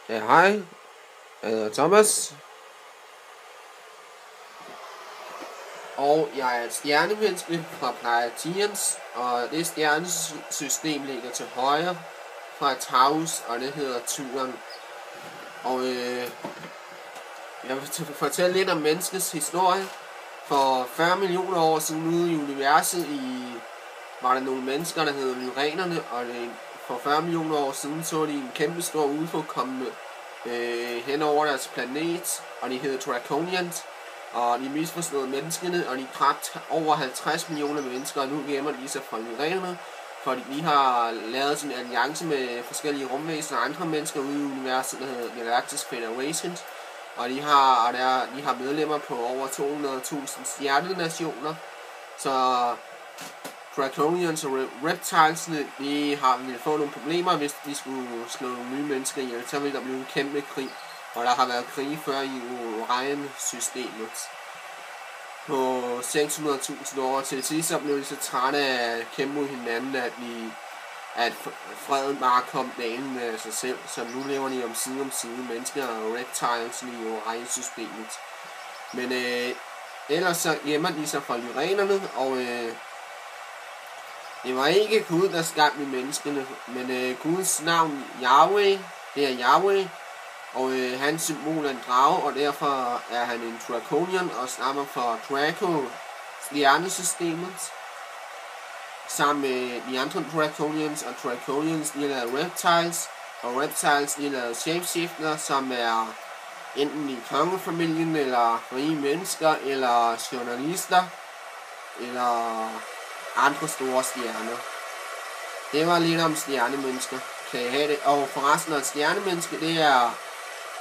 Ja, hej, jeg hedder Thomas, og jeg er et stjernemenneske fra Pleiadians, og det stjernesystem ligger til højre fra Taurus, og det hedder Tyren. Og jeg vil fortælle lidt om menneskets historie. For 40 millioner år siden ude i universet var der nogle mennesker, der hed Lyrenerne, og for 40 millioner år siden så de en kæmpe stor UFO komme hen over deres planet, og de hed Draconians, og de misforstod menneskene, og de dræbte over 50 millioner mennesker, og nu gemmer de sig fra Lyrenerne, fordi de har lavet sin alliance med forskellige rumvæsener og andre mennesker ude i universet, der hedder Galactic Federation, og de har medlemmer på over 200.000 stjernenationer, så Draconians og Reptilesne, de ville få nogle problemer, hvis de skulle slå nogle nye mennesker ihjel. Så ville der blive en kæmpe krig, og der har været krige før i Orion-systemet på 600.000 år. Til sidst så blev de så trætte af at kæmpe mod hinanden, at freden bare kom dalende af sig selv. Så nu lever de om side, mennesker og reptiles i Orion-systemet. Men ellers så gemmer de sig fra Lyrenerne, og det var ikke Gud, der skabte menneskene, men Guds navn Yahweh, det er Yahweh, og hans symbol er en drage, og derfor er han en Draconian og stammer fra Draco, stjernesystemet, sammen med de andre Draconians, og Draconians de har lavet Reptiles, og Reptiles de har lavet Shapeshifter, som er enten i kongefamilien, eller rige mennesker, eller journalister, eller andre store stjerner. Det var lidt om stjernemennesker. Kan I have det? Og forresten af et stjernemenneske, det er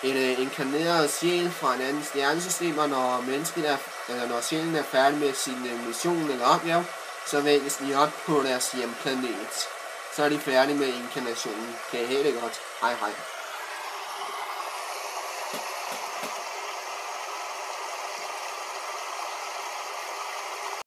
en inkarneret sjæl fra en anden stjernesystem, og når sjælen er færdig med sin mission eller opgave, så vækkes de op på deres hjemplanet. Så er de færdige med inkarnationen. Kan I have det godt? Hej hej.